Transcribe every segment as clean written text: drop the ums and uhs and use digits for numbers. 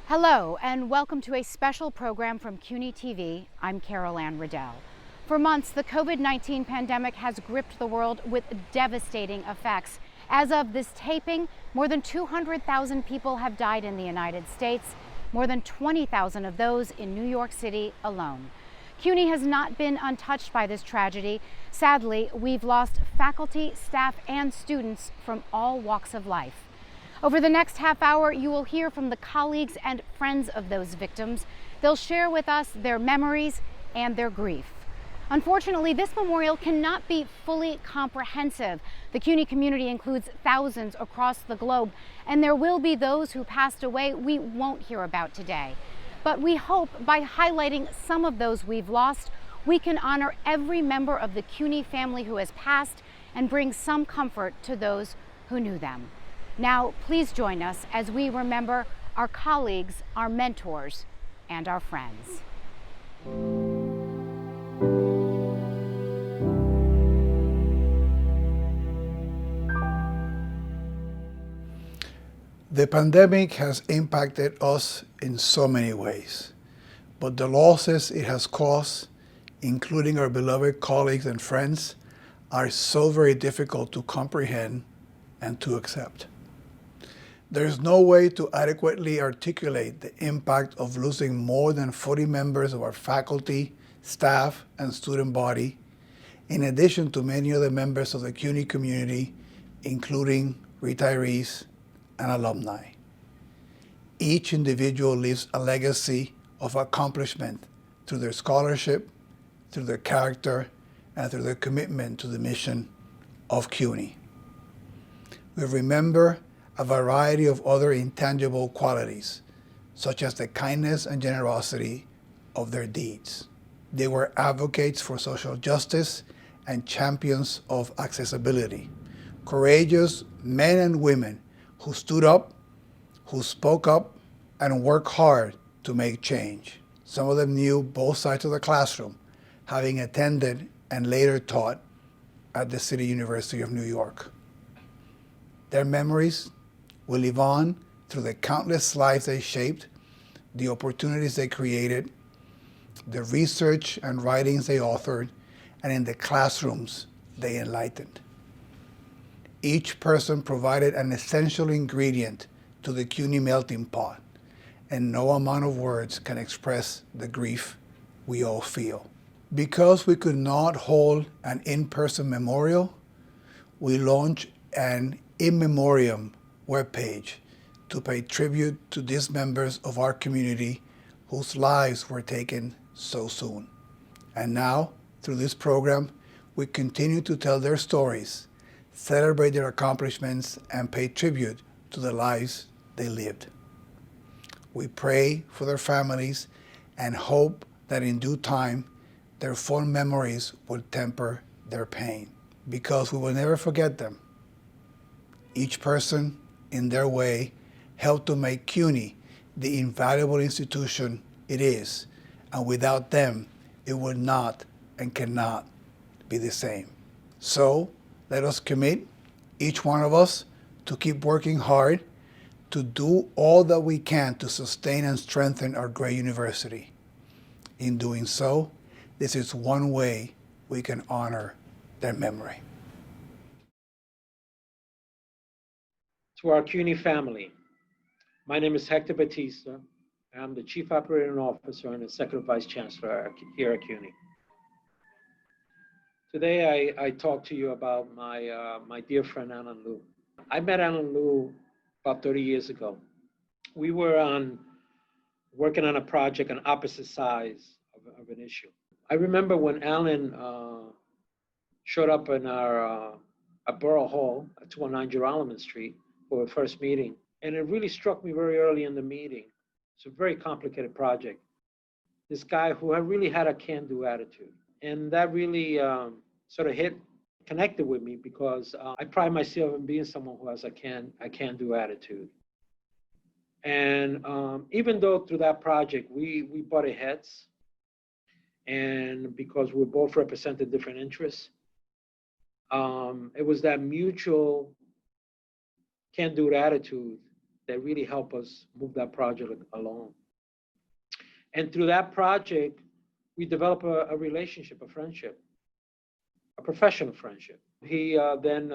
Hello, and welcome to a special program from CUNY TV. I'm Carol Ann Riddell. For months, the COVID-19 pandemic has gripped the world with devastating effects. As of this taping, more than 200,000 people have died in the United States, more than 20,000 of those in New York City alone. CUNY has not been untouched by this tragedy. Sadly, we've lost faculty, staff, and students from all walks of life. Over the next half hour, you will hear from the colleagues and friends of those victims. They'll share with us their memories and their grief. Unfortunately, this memorial cannot be fully comprehensive. The CUNY community includes thousands across the globe, and there will be those who passed away we won't hear about today. But we hope by highlighting some of those we've lost, we can honor every member of the CUNY family who has passed and bring some comfort to those who knew them. Now, please join us as we remember our colleagues, our mentors, and our friends. The pandemic has impacted us in so many ways, but the losses it has caused, including our beloved colleagues and friends, are so very difficult to comprehend and to accept. There is no way to adequately articulate the impact of losing more than 40 members of our faculty, staff, and student body, in addition to many other members of the CUNY community, including retirees and alumni. Each individual leaves a legacy of accomplishment through their scholarship, through their character, and through their commitment to the mission of CUNY. We remember a variety of other intangible qualities, such as the kindness and generosity of their deeds. They were advocates for social justice and champions of accessibility, courageous men and women who stood up, who spoke up, and worked hard to make change. Some of them knew both sides of the classroom, having attended and later taught at the City University of New York. Their memories will live on through the countless lives they shaped, the opportunities they created, the research and writings they authored, and in the classrooms they enlightened. Each person provided an essential ingredient to the CUNY melting pot, and no amount of words can express the grief we all feel. Because we could not hold an in-person memorial, we launched an in memoriam webpage to pay tribute to these members of our community whose lives were taken so soon. And now, through this program, we continue to tell their stories, celebrate their accomplishments, and pay tribute to the lives they lived. We pray for their families and hope that in due time, their fond memories will temper their pain, because we will never forget them. Each person, in their way, helped to make CUNY the invaluable institution it is, and without them, it would not and cannot be the same. So, let us commit, each one of us, to keep working hard, to do all that we can to sustain and strengthen our great university. In doing so, this is one way we can honor their memory. To our CUNY family, my name is Hector Batista. I'm the Chief Operating Officer and Executive Vice Chancellor here at CUNY. Today, I talk to you about my dear friend, Alan Liu. I met Alan Liu about 30 years ago. We were working on a project on opposite sides of an issue. I remember when Alan showed up in our Borough Hall at 219 Geralman Street for a first meeting. And it really struck me very early in the meeting. It's a very complicated project. This guy who really had a can-do attitude. And that really sort of connected with me, because I pride myself in being someone who has a can-do attitude. And even though through that project, we butted heads, and because we both represented different interests, it was that mutual can-do attitude that really helped us move that project along. And through that project, we developed a relationship, a friendship, a professional friendship. He then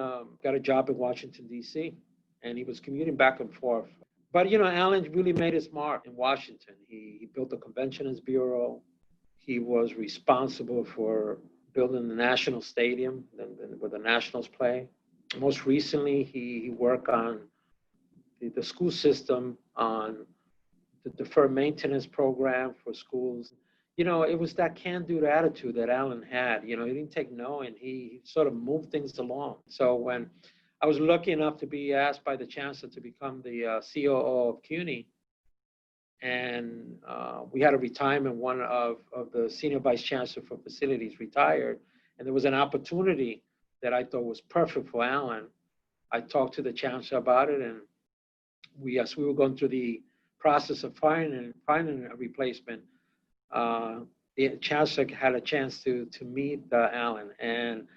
got a job in Washington, D.C., and he was commuting back and forth. But, Alan really made his mark in Washington. He built the Conventions Bureau. He was responsible for building the National Stadium where the Nationals play. Most recently, he worked on the school system, on the deferred maintenance program for schools. It was that can-do attitude that Alan had. He didn't take no, and he sort of moved things along. So when I was lucky enough to be asked by the chancellor to become the COO of CUNY, and we had a retirement. One of the senior vice chancellor for facilities retired, and there was an opportunity that I thought was perfect for Alan. I talked to the chancellor about it, and we were going through the process of finding a replacement. The chancellor had a chance to meet Alan, and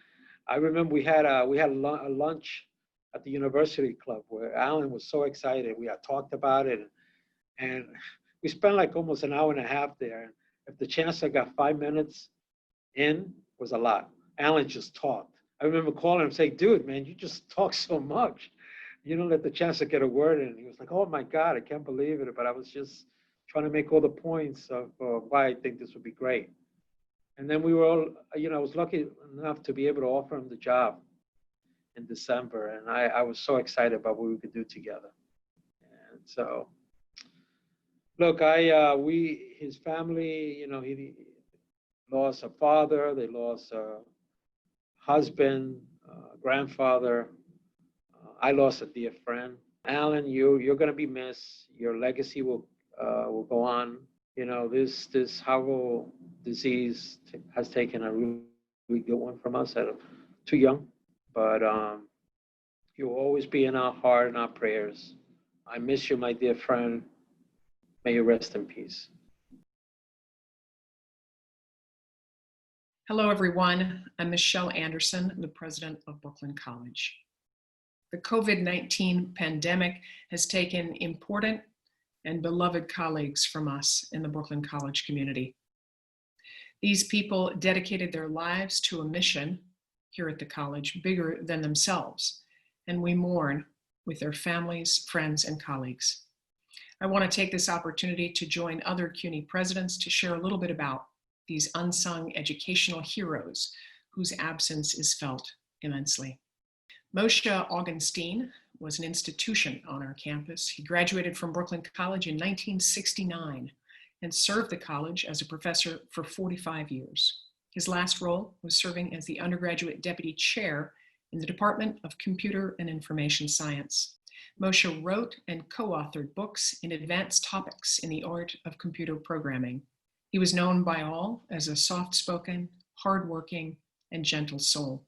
I remember we had a lunch at the university club where Alan was so excited. We had talked about it, and we spent like almost an hour and a half there. If the chancellor got 5 minutes in, was a lot. Alan just talked. I remember calling him saying, "Dude, man, you just talk so much. You don't let the chancellor get a word in." He was like, "Oh my God, I can't believe it." But I was just trying to make all the points of why I think this would be great. And then we were all, I was lucky enough to be able to offer him the job in December. And I was so excited about what we could do together. And so, look, his family, he lost a father, they lost a husband, grandfather. I lost a dear friend. Alan, you're going to be missed. Your legacy will go on. This horrible disease has taken a really good one from us too young. But you'll always be in our heart and our prayers. I miss you, my dear friend. May you rest in peace. Hello, everyone. I'm Michelle Anderson, the president of Brooklyn College. The COVID-19 pandemic has taken important and beloved colleagues from us in the Brooklyn College community. These people dedicated their lives to a mission here at the college bigger than themselves, and we mourn with their families, friends, and colleagues. I want to take this opportunity to join other CUNY presidents to share a little bit about these unsung educational heroes whose absence is felt immensely. Moshe Augenstein was an institution on our campus. He graduated from Brooklyn College in 1969 and served the college as a professor for 45 years. His last role was serving as the undergraduate deputy chair in the Department of Computer and Information Science. Moshe wrote and co-authored books in advanced topics in the art of computer programming. He was known by all as a soft-spoken, hardworking, and gentle soul.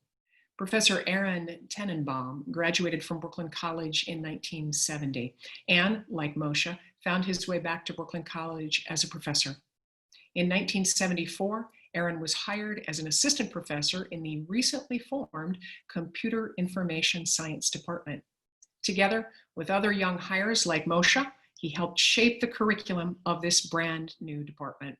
Professor Aaron Tenenbaum graduated from Brooklyn College in 1970 and, like Moshe, found his way back to Brooklyn College as a professor. In 1974, Aaron was hired as an assistant professor in the recently formed Computer Information Science Department. Together with other young hires like Moshe, he helped shape the curriculum of this brand new department.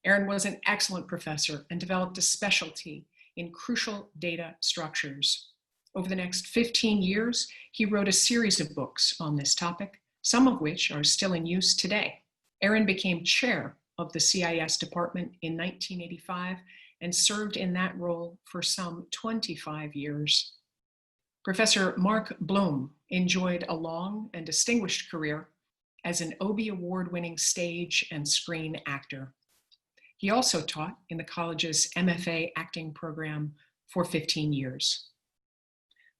Aaron was an excellent professor and developed a specialty in crucial data structures. Over the next 15 years, he wrote a series of books on this topic, some of which are still in use today. Aaron became chair of the CIS department in 1985 and served in that role for some 25 years. Professor Mark Bloom enjoyed a long and distinguished career as an Obie Award-winning stage and screen actor. He also taught in the college's MFA acting program for 15 years.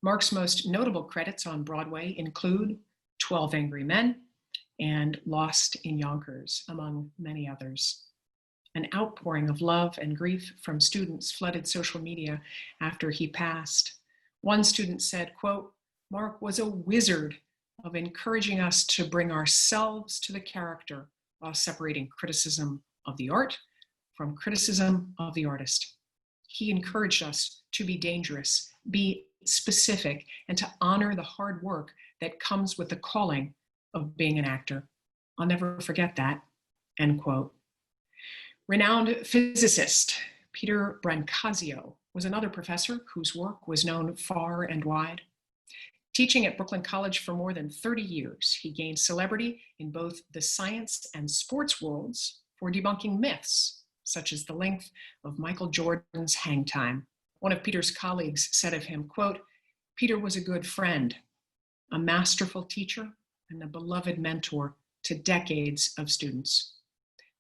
Mark's most notable credits on Broadway include 12 Angry Men and Lost in Yonkers, among many others. An outpouring of love and grief from students flooded social media after he passed. One student said, quote, "Mark was a wizard of encouraging us to bring ourselves to the character while separating criticism of the art from criticism of the artist. He encouraged us to be dangerous, be specific, and to honor the hard work that comes with the calling of being an actor. I'll never forget that, end quote. Renowned physicist Peter Brancazio was another professor whose work was known far and wide. Teaching at Brooklyn College for more than 30 years, he gained celebrity in both the science and sports worlds for debunking myths, such as the length of Michael Jordan's hang time. One of Peter's colleagues said of him, quote, "Peter was a good friend, a masterful teacher, and a beloved mentor to decades of students.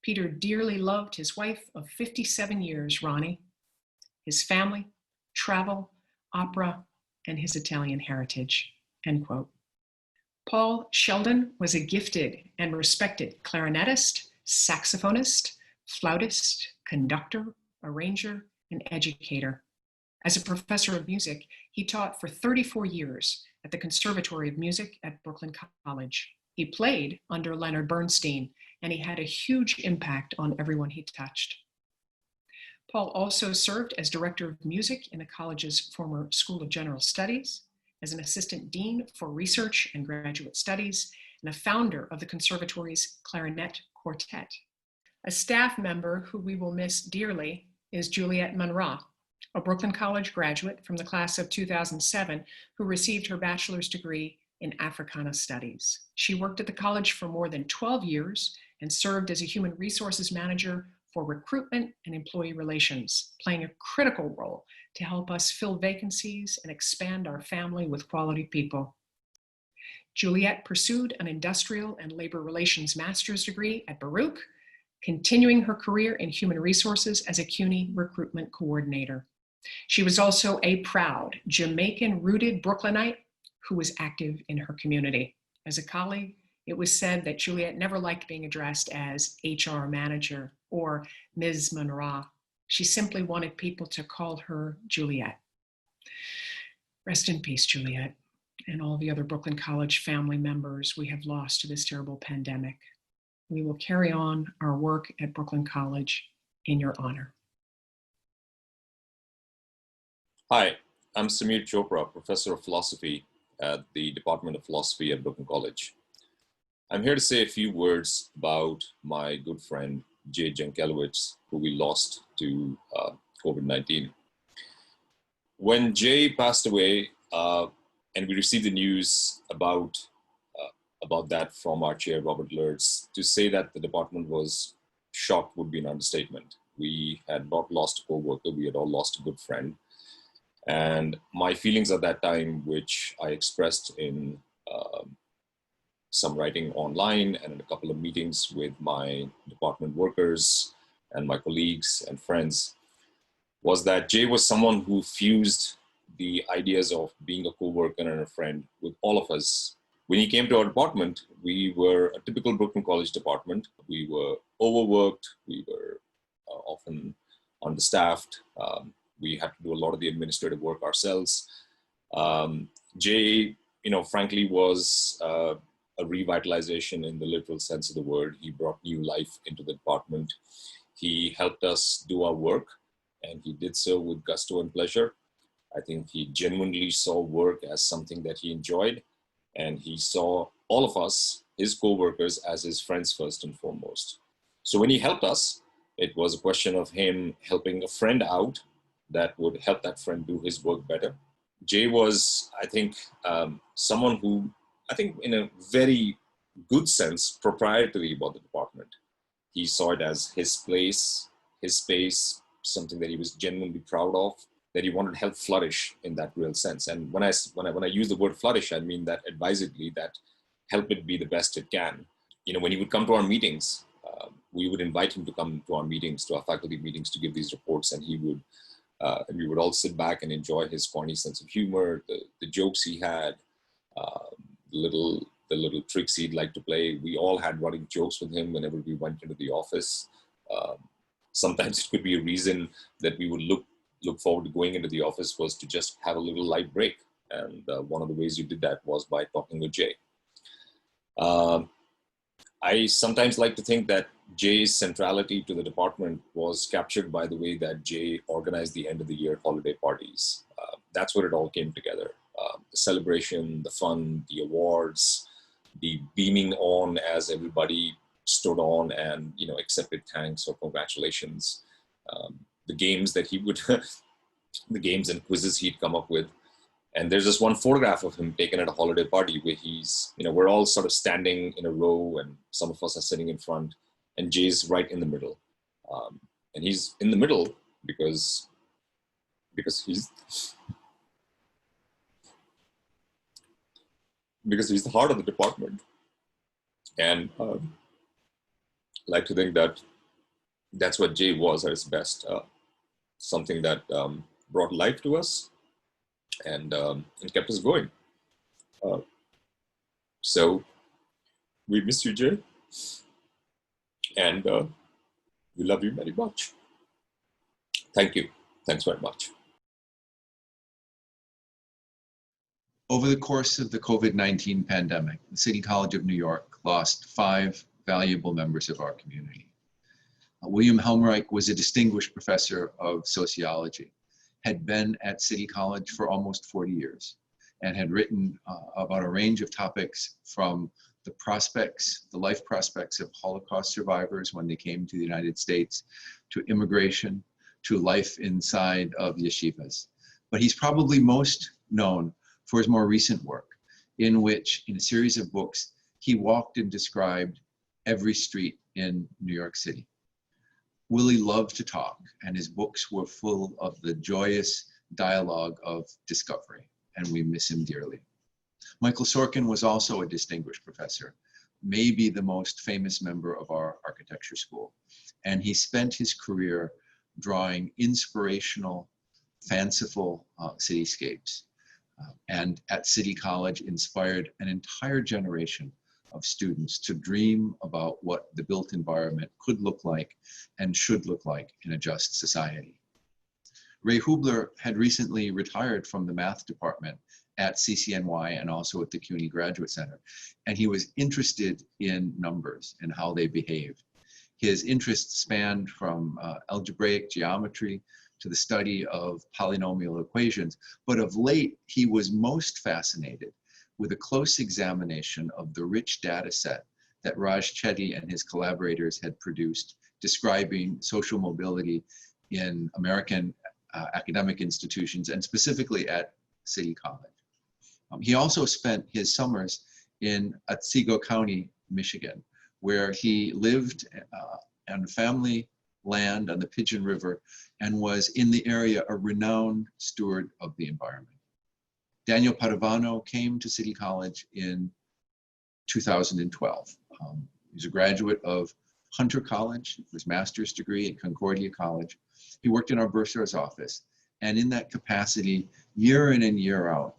Peter dearly loved his wife of 57 years, Ronnie, his family, travel, opera, and his Italian heritage," end quote. Paul Sheldon was a gifted and respected clarinetist, saxophonist, flautist, conductor, arranger, and educator. As a professor of music, he taught for 34 years at the Conservatory of Music at Brooklyn College. He played under Leonard Bernstein, and he had a huge impact on everyone he touched. Paul also served as director of music in the college's former School of General Studies, as an assistant dean for research and graduate studies, and a founder of the conservatory's clarinet quartet. A staff member who we will miss dearly is Juliette Monroe, a Brooklyn College graduate from the class of 2007 who received her bachelor's degree in Africana Studies. She worked at the college for more than 12 years and served as a human resources manager for recruitment and employee relations, playing a critical role to help us fill vacancies and expand our family with quality people. Juliette pursued an industrial and labor relations master's degree at Baruch, continuing her career in human resources as a CUNY recruitment coordinator. She was also a proud Jamaican-rooted Brooklynite who was active in her community. As a colleague, it was said that Juliette never liked being addressed as HR manager or Ms. Monroe. She simply wanted people to call her Juliette. Rest in peace, Juliette, and all the other Brooklyn College family members we have lost to this terrible pandemic. We will carry on our work at Brooklyn College in your honor. Hi, I'm Samir Chopra, Professor of Philosophy at the Department of Philosophy at Brooklyn College. I'm here to say a few words about my good friend, Jay Jankelowitz, who we lost to COVID-19. When Jay passed away, and we received the news about that from our chair, Robert Lurz, to say that the department was shocked would be an understatement. We had not lost a co-worker, we had all lost a good friend. And my feelings at that time, which I expressed in some writing online and in a couple of meetings with my department workers and my colleagues and friends, was that Jay was someone who fused the ideas of being a co-worker and a friend with all of us. When he came to our department, we were a typical Brooklyn College department. We were overworked, we were often understaffed. We had to do a lot of the administrative work ourselves. Jay, frankly, was a revitalization in the literal sense of the word. He brought new life into the department. He helped us do our work, and he did so with gusto and pleasure. I think he genuinely saw work as something that he enjoyed, and he saw all of us, his co-workers, as his friends first and foremost. So when he helped us, it was a question of him helping a friend out that would help that friend do his work better. Jay was, I think, someone who, I think in a very good sense, proprietary about the department. He saw it as his place, his space, something that he was genuinely proud of, that he wanted to help flourish in that real sense. And when I use the word flourish, I mean that advisedly, that help it be the best it can. When he would come to our meetings, we would invite him to come to our meetings, to our faculty meetings, to give these reports, and and we would all sit back and enjoy his corny sense of humor, the jokes he had, the little tricks he'd like to play. We all had running jokes with him whenever we went into the office. Sometimes it could be a reason that we would look forward to going into the office was to just have a little light break. And one of the ways you did that was by talking with Jay. I sometimes like to think that Jay's centrality to the department was captured by the way that Jay organized the end of the year holiday parties. That's where it all came together. The celebration, the fun, the awards, the beaming on as everybody stood on and, you know, accepted thanks or congratulations, the games that he would, the games and quizzes he'd come up with. And there's this one photograph of him taken at a holiday party where he's, you know, we're all sort of standing in a row and some of us are sitting in front and Jay's right in the middle. And he's in the middle because he's the heart of the department. And I like to think that that's what Jay was at his best, something that brought life to us and kept us going. So we miss you, Jay, and we love you very much. Thank you. Thanks very much. Over the course of the COVID-19 pandemic, the City College of New York lost 5 valuable members of our community. William Helmreich was a distinguished professor of sociology, had been at City College for almost 40 years, and had written about a range of topics from the prospects, the life prospects of Holocaust survivors when they came to the United States, to immigration, to life inside of yeshivas. But he's probably most known for his more recent work, in which, in a series of books, he walked and described every street in New York City. Willie loved to talk, and his books were full of the joyous dialogue of discovery, and we miss him dearly. Michael Sorkin was also a distinguished professor, maybe the most famous member of our architecture school, and he spent his career drawing inspirational, fanciful cityscapes. And at City College inspired an entire generation of students to dream about what the built environment could look like and should look like in a just society. Ray Hubler had recently retired from the math department at CCNY and also at the CUNY Graduate Center, and he was interested in numbers and how they behaved. His interests spanned from algebraic geometry to the study of polynomial equations, but of late he was most fascinated with a close examination of the rich data set that Raj Chetty and his collaborators had produced describing social mobility in American academic institutions and specifically at City College. He also spent his summers in Otsego County, Michigan, where he lived on family land on the Pigeon River and was in the area a renowned steward of the environment. Daniel Padovano came to City College in 2012. He's a graduate of Hunter College, his master's degree at Concordia College. He worked in our bursar's office, and in that capacity, year in and year out,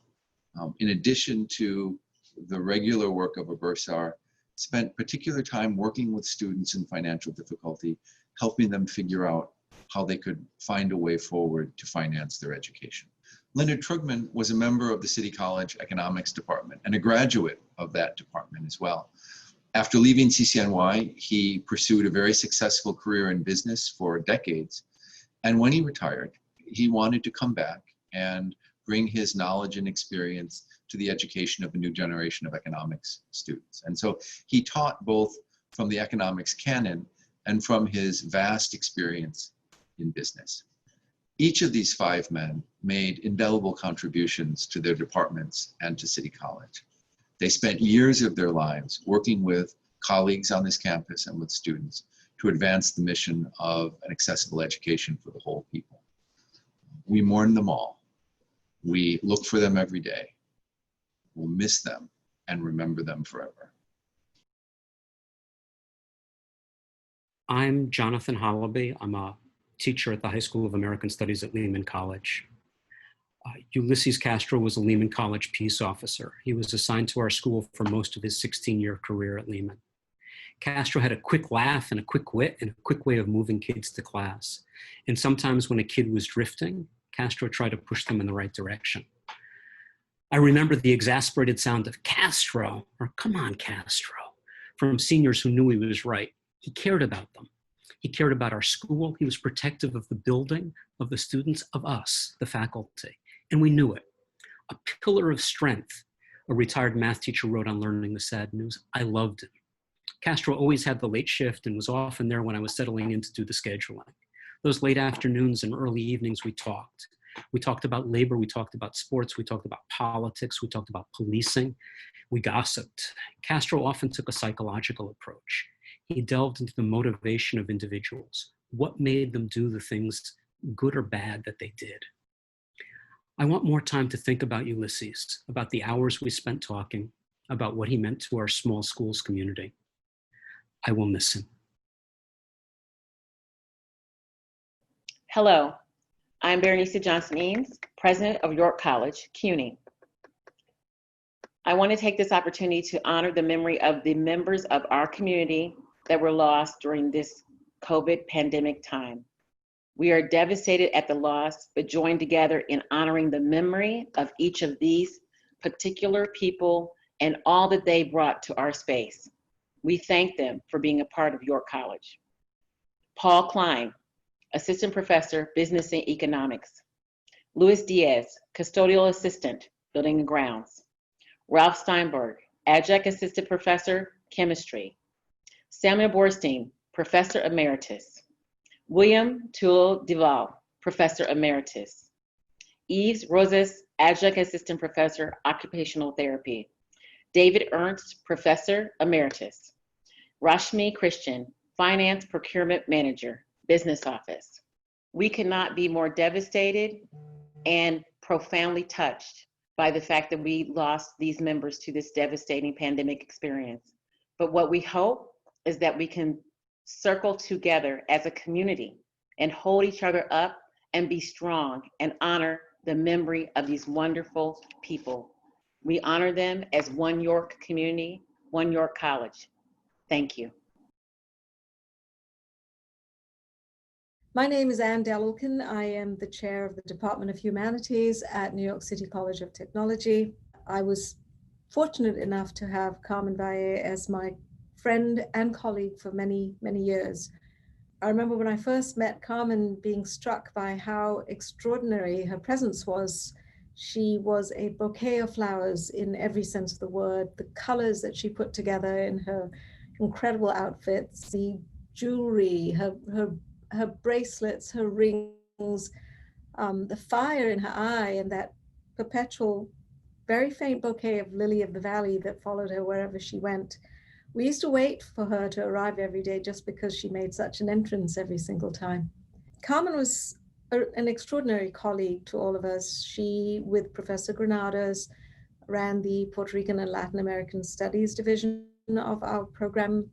in addition to the regular work of a bursar, spent particular time working with students in financial difficulty, helping them figure out how they could find a way forward to finance their education. Leonard Trugman was a member of the City College Economics Department and a graduate of that department as well. After leaving CCNY, he pursued a very successful career in business for decades. And when he retired, he wanted to come back and bring his knowledge and experience to the education of a new generation of economics students. And so he taught both from the economics canon and from his vast experience in business. Each of these 5 men made indelible contributions to their departments and to City College. They spent years of their lives working with colleagues on this campus and with students to advance the mission of an accessible education for the whole people. We mourn them all. We look for them every day. We'll miss them and remember them forever. I'm Jonathan Hollaby. I'm a teacher at the High School of American Studies at Lehman College. Ulysses Castro was a Lehman College peace officer. He was assigned to our school for most of his 16-year career at Lehman. Castro had a quick laugh and a quick wit and a quick way of moving kids to class. And sometimes when a kid was drifting, Castro tried to push them in the right direction. I remember the exasperated sound of Castro, or come on, Castro, from seniors who knew he was right. He cared about them. He cared about our school. He was protective of the building, of the students, of us, the faculty. And we knew it. A pillar of strength, A retired math teacher wrote on Learning the Sad News, "I loved him. Castro always had the late shift and was often there when I was settling in to do the scheduling. Those late afternoons and early evenings we talked. We talked about labor, we talked about sports, we talked about politics, we talked about policing, we gossiped. Castro often took a psychological approach. He delved into the motivation of individuals. What made them do the things, good or bad, that they did? I want more time to think about Ulysses, about the hours we spent talking, about what he meant to our small schools community. I will miss him." Hello, I'm Berenice Johnson-Eames, President of York College, CUNY. I want to take this opportunity to honor the memory of the members of our community that were lost during this COVID pandemic time. We are devastated at the loss, but joined together in honoring the memory of each of these particular people and all that they brought to our space. We thank them for being a part of York College. Paul Klein, Assistant Professor, Business and Economics. Luis Diaz, Custodial Assistant, Building and Grounds. Ralph Steinberg, Adjunct Assistant Professor, Chemistry. Samuel Borstein, Professor Emeritus. William Toul Duval, Professor Emeritus. Yves Rosas, Adjunct Assistant Professor, Occupational Therapy. David Ernst, Professor Emeritus. Rashmi Christian, Finance Procurement Manager, Business Office. We cannot be more devastated and profoundly touched by the fact that we lost these members to this devastating pandemic experience. But what we hope is that we can circle together as a community and hold each other up and be strong and honor the memory of these wonderful people. We honor them as one York community, one York College. Thank you. My name is Anne Delilkin. I am the chair of the Department of Humanities at New York City College of Technology. I was fortunate enough to have Carmen Valle as my friend and colleague for many, many years. I remember when I first met Carmen being struck by how extraordinary her presence was. She was a bouquet of flowers in every sense of the word. The colors that she put together in her incredible outfits, the jewelry, her bracelets, her rings, the fire in her eye, and that perpetual, very faint bouquet of lily of the valley that followed her wherever she went. We used to wait for her to arrive every day just because she made such an entrance every single time. Carmen was an extraordinary colleague to all of us. She, with Professor Granados, ran the Puerto Rican and Latin American Studies division of our program,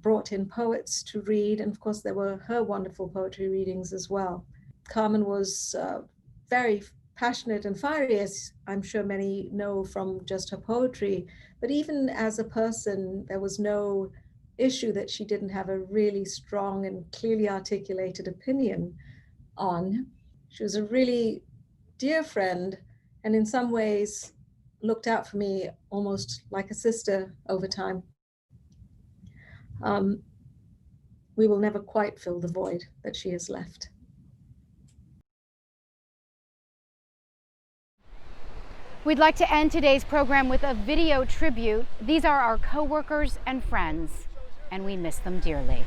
brought in poets to read, and of course there were her wonderful poetry readings as well. Carmen was very passionate and fiery, as I'm sure many know from just her poetry, but even as a person, there was no issue that she didn't have a really strong and clearly articulated opinion on. She was a really dear friend, and in some ways looked out for me almost like a sister over time. We will never quite fill the void that she has left. We'd like to end today's program with a video tribute. These are our coworkers and friends, and we miss them dearly.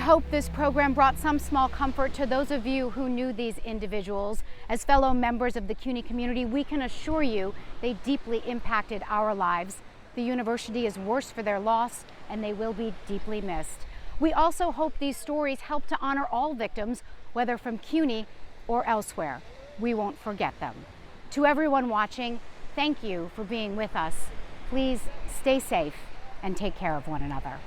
hope this program brought some small comfort to those of you who knew these individuals. As fellow members of the CUNY community, we can assure you they deeply impacted our lives. The university is worse for their loss, and they will be deeply missed. We also hope these stories help to honor all victims, whether from CUNY or elsewhere. We won't forget them. To everyone watching, thank you for being with us. Please stay safe and take care of one another.